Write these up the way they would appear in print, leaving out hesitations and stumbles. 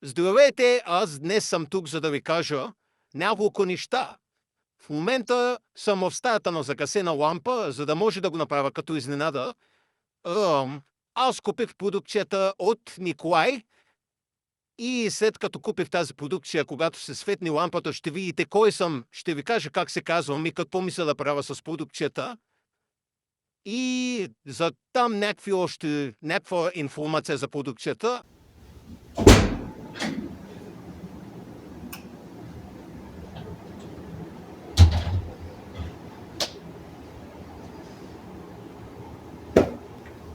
Здравейте, аз днес съм тук, за да ви кажа няколко неща. В момента съм в стаята на закасена лампа, за да може да го направя като изненада. Аз купих продукцията от Николай и след като купих тази продукция, когато се светни лампата, ще видите кой съм, ще ви кажа как се казвам и какво мисля да правя с продукцията. И за там някаква информация за продукцията.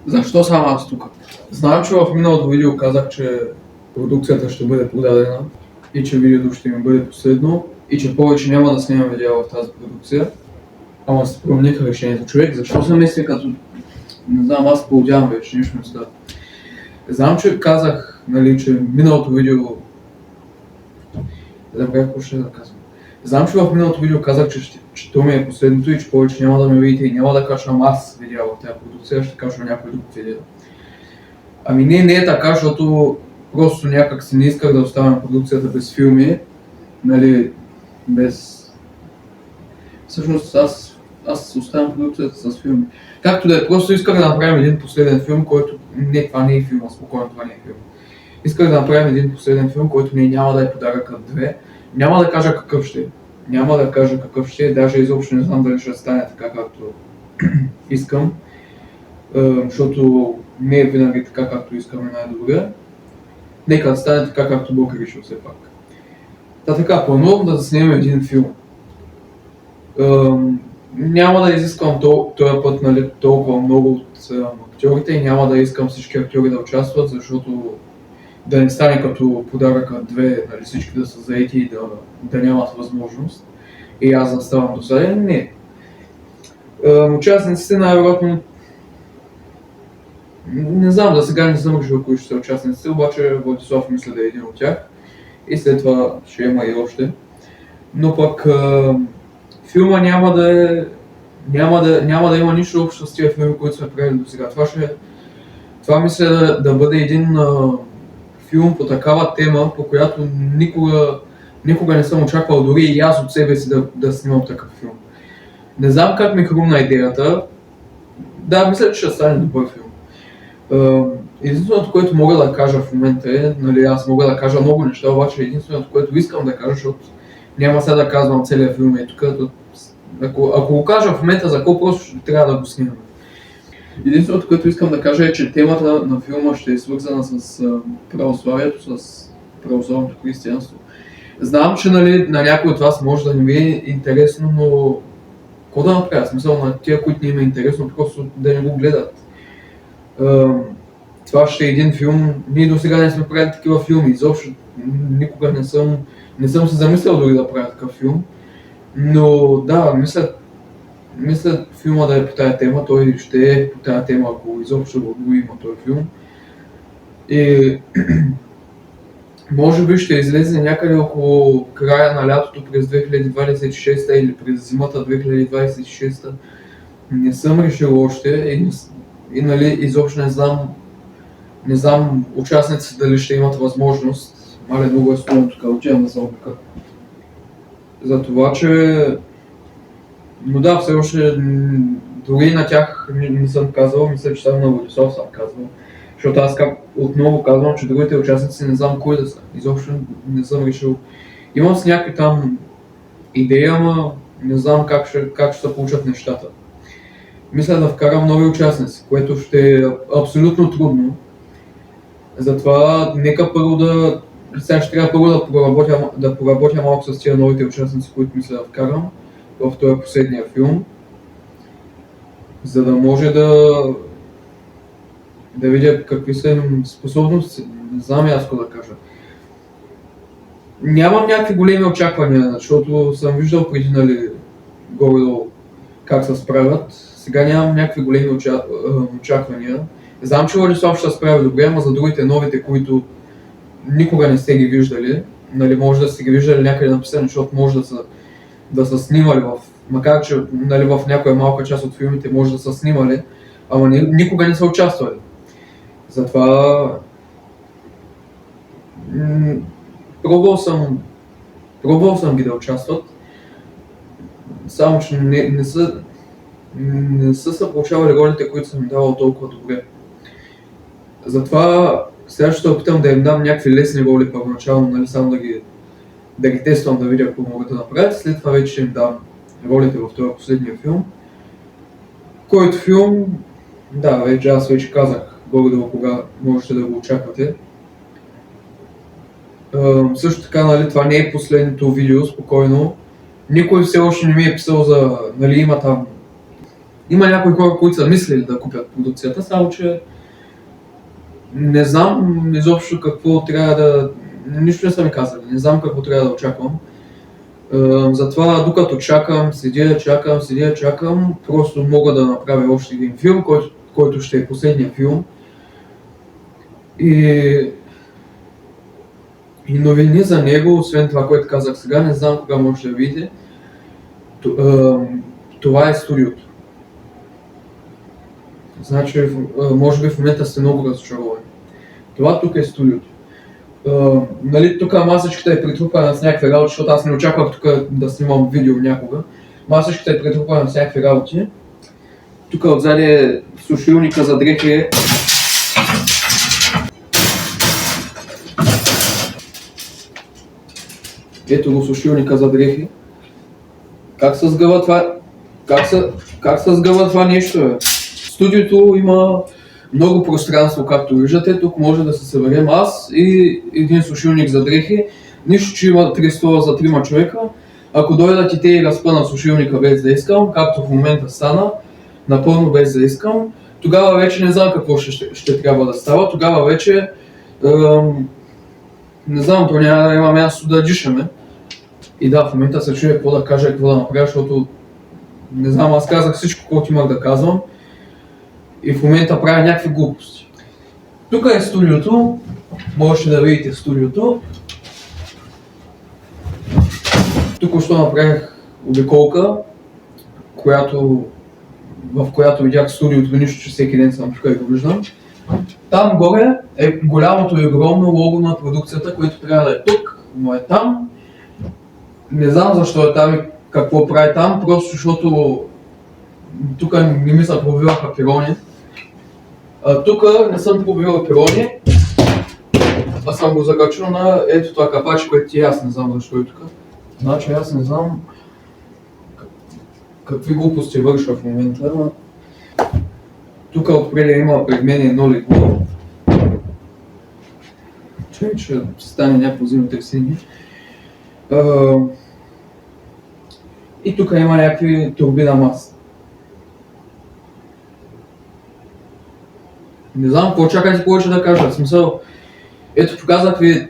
Защо съм аз тук? Знам, че в миналото видео казах, че продукцията ще бъде продадена и че видеото ще ми бъде последно и че повече няма да снимам видео в тази продукция. Ама се промених решението. Човек, защо съм мисля като... Не знам, аз поудявам вече, нищо не става. Знам, че казах, нали, че миналото видео... Забравях какво ще да казвам. Знам, че в миналото видео казах, че то ми е последното и че повече няма да ме видите и няма да качвам аз видео в тази продукция, ще качвам някой друг видео. Ами не е така, защото просто някак си не исках да оставям продукцията без филми, нали, без... Всъщност аз оставям продукцията с филми. Както да е, просто исках да направим един последен филм, който... Не, това не е филм, спокойно, това не е филм. Исках да направим един последен филм, който няма да е подарък от 2. Няма да кажа какъв ще е. Няма да кажа какъв ще е, даже изобщо не знам дали ще стане така, както искам. Защото не е винаги така, както искаме най-добре. Нека да стане така, както Бог е решил все пак. Така, планувам да заснемем един филм. Няма да изискам този път, нали, толкова много от актьорите и няма да искам всички актьори да участват, защото да не стане като подаръка 2, нали, всички да са заети и да нямат възможност и аз да ставам досаден. Не. Участниците най-вероятно... Не знам, за сега не съм решил кои ще са участниците, обаче Владислав мисля да е един от тях и след това ще има и още. Но пък филма няма да има нищо общо с тия филми, които сме правили до сега. Това мисля да бъде един филм по такава тема, по която никога не съм очаквал дори и аз от себе си да снимам такъв филм. Не знам как ми хрумна идеята. Да, мисля, че ще стане добър филм. Единственото, което мога да кажа в момента е, нали, аз мога да кажа много неща, обаче единственото, което искам да кажа, защото няма сега да казвам целият филм и тук, ако го кажа в момента за какво просто ще трябва да го снимам. Единственото, което искам да кажа е, че темата на филма ще е свързана с православието, с православното християнство. Знам, че нали, на някой от вас може да не ви е интересно, но какво да направя? Смисъл на тия, които не им е интересно, просто да не го гледат. Това ще е един филм, ние до сега не сме правили такива филми, изобщо никога не съм се замислял дори да правя такъв филм. Но да, мисля филма да е по тая тема, той ще е по тая тема, ако изобщо го има този филм. И може би ще излезе някъде около края на лятото през 2026 или през зимата 2026. Не съм решил още и нали, изобщо не знам участниците дали ще имат възможност. Мале, много е студено тук, отивам да се облека. За това, че... Но да, все още дори на тях не съм казвал, мисля, че само на Владислав съм казвал. Защото аз отново казвам, че другите участници не знам кой да са. Изобщо не съм решил. Имам с някакви там идеи, ама не знам как ще се получат нещата. Мисля да вкарам нови участници, което ще е абсолютно трудно. Затова нека първо сега ще трябва първо да поработя малко с тия новите участници, които мисля да вкарам в този последния филм, за да може да видя какви са им способности, не знам аз какво да кажа. Нямам някакви големи очаквания, защото съм виждал преди, нали, горе-долу как се справят. Сега нямам някакви големи очаквания. Знам, че Владислав ще се справи добре, ама за другите новите, които никога не сте ги виждали, нали, може да сте ги виждали някъде написано, защото може да са снимали макар че нали, в някоя малка част от филмите може да са снимали, ама никога не са участвали. Затова Пробвал съм ги да участват, само че не са се получавали ролите, които съм им давал толкова добре. Затова сега ще се опитам да им дам някакви лесни роли първоначално, нали, само да ги тествам, да видя какво могат да направят. След това вече ще им дам ролите в този последния филм. Който филм, да, аз вече казах горе-долу кога можете да го очаквате. Също така, нали, това не е последното видео, спокойно. Никой все още не ми е писал за, нали, има някои хора, които са мислили да купят продукцията, само че не знам изобщо какво трябва да... Нищо не са ми казали, не знам какво трябва да очаквам. Затова докато чакам, чакам, просто мога да направя още един филм, който ще е последния филм. И новини за него, освен това, което казах сега, не знам кога може да видите. Това е студиото. Значи, може би в момента сте много разочаровани. Това тук е студиото. Нали, тук масичката е притрупана с някакви работи, защото аз не очаквах тук да снимам видео някога. Масичката е притрупана с някакви работи. Тук отзади е сушилника за дрехи. Ето го сушилника за дрехи. Как се сгъва това? Как се сгъва това нещо, бе? Студиото има много пространство, както виждате. Тук може да се съберем аз и един сушилник за дрехи. Нищо, че има 3 стола за 3 човека. Ако дойдат и те и разпънат сушилника без да искам, както в момента стана, напълно без да искам, тогава вече не знам какво ще трябва да става. Тогава вече не знам, то няма да има място да дишаме. И да, в момента се чуя какво да кажа и какво да направя, защото не знам, аз казах всичко, което имах да казвам. И в момента правя някакви глупости. Тук е студиото, можете да видите студиото. Тук що направих обиколка, в която видях студиото, нищо, че всеки ден съм тук и го виждам. Там горе е голямото и огромно лого на продукцията, което трябва да е тук, но е там. Не знам защо е там и какво прави там, просто защото тук не ми се пробиваха пирони. Тук не съм пробивал пирони, а съм го закачил на ето това капаче, което аз не знам защо е тук. Значи аз не знам какви глупости върша в момента. Тук отпреди има пред мен едно легло. Че ще стане някакво земетресение. И тук има някакви турби на маса. Не знам какво чакате повече да кажа. В смисъл, ето показах ви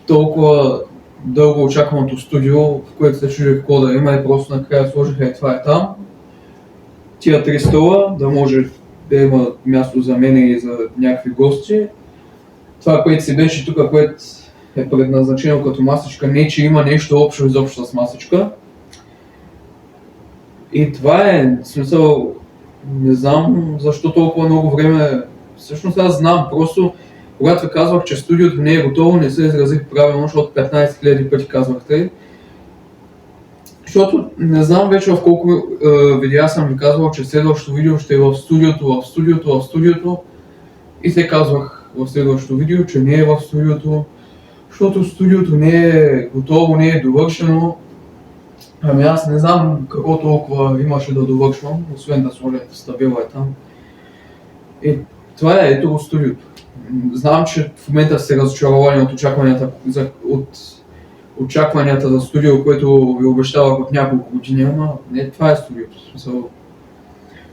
толкова дълго очакваното студио, в което се чудих какво да има и просто накрая сложиха и това е там. Тия 3 стола, да може да има място за мен и за някакви гости. Това, което си беше тук, което е предназначено като масичка, не че има нещо общо изобщо с масичка. И това е, в смисъл, не знам защо толкова много време. Всъщност аз знам, просто когато ви казвах, че студиото не е готово, не се изразих правилно, защото 15 000 пъти казвахте. Защото не знам вече в колко видеа съм ви казвал, че следващото видео ще е в студиото. И се казвах в следващото видео, че не е в студиото, защото студиото не е готово, не е довършено. Ами аз не знам какво толкова имаше да довършвам, освен да сложа стабила е там. И това е ето го студиото. Знам, че в момента сте разочаровани от очакванията за студио, което ви обещавах от няколко години, ама не, това е студиото.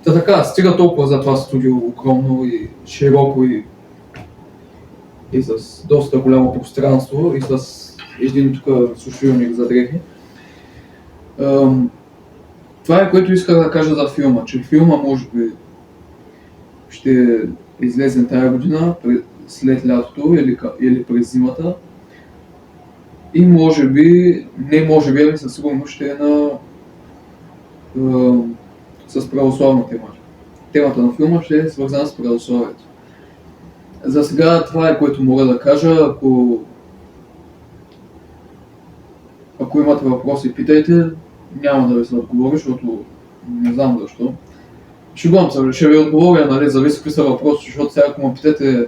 Та така, стига толкова за това студио, огромно и широко и с доста голямо пространство и с един тук сушилник за дрехи. Това е което исках да кажа за филма, че филма може би ще излезе тая година, след лятото или през зимата. И може би, ами със сигурност ще е с православна тематика. Темата на филма ще е свързана с православието. За сега това е което мога да кажа. Ако Ако имате въпроси, питайте. Няма да ви се отговоря, защото не знам защо. Шегувам се, ще ви отговоря, нали, зависи какви са въпроси, защото сега ако ме питате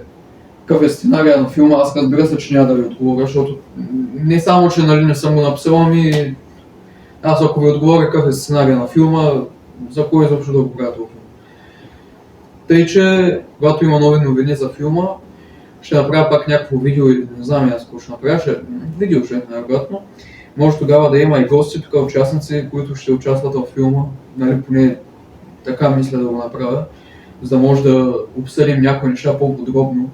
какъв е сценария на филма, аз разбира се, че няма да ви отговоря, защото не само, че нали, не съм го написал, ами аз ако ви отговоря какъв е сценария на филма, за кой изобщо да го правя този филм. Тъй, че когато има нови новини за филма, ще направя пак някакво видео или не знам аз какво ще направя, видео ще е най-вероятно. Може тогава да има и гости, тук участници, които ще участват в филма, нали, поне така мисля да го направя, за да може да обсъдим някои неща по-подробно.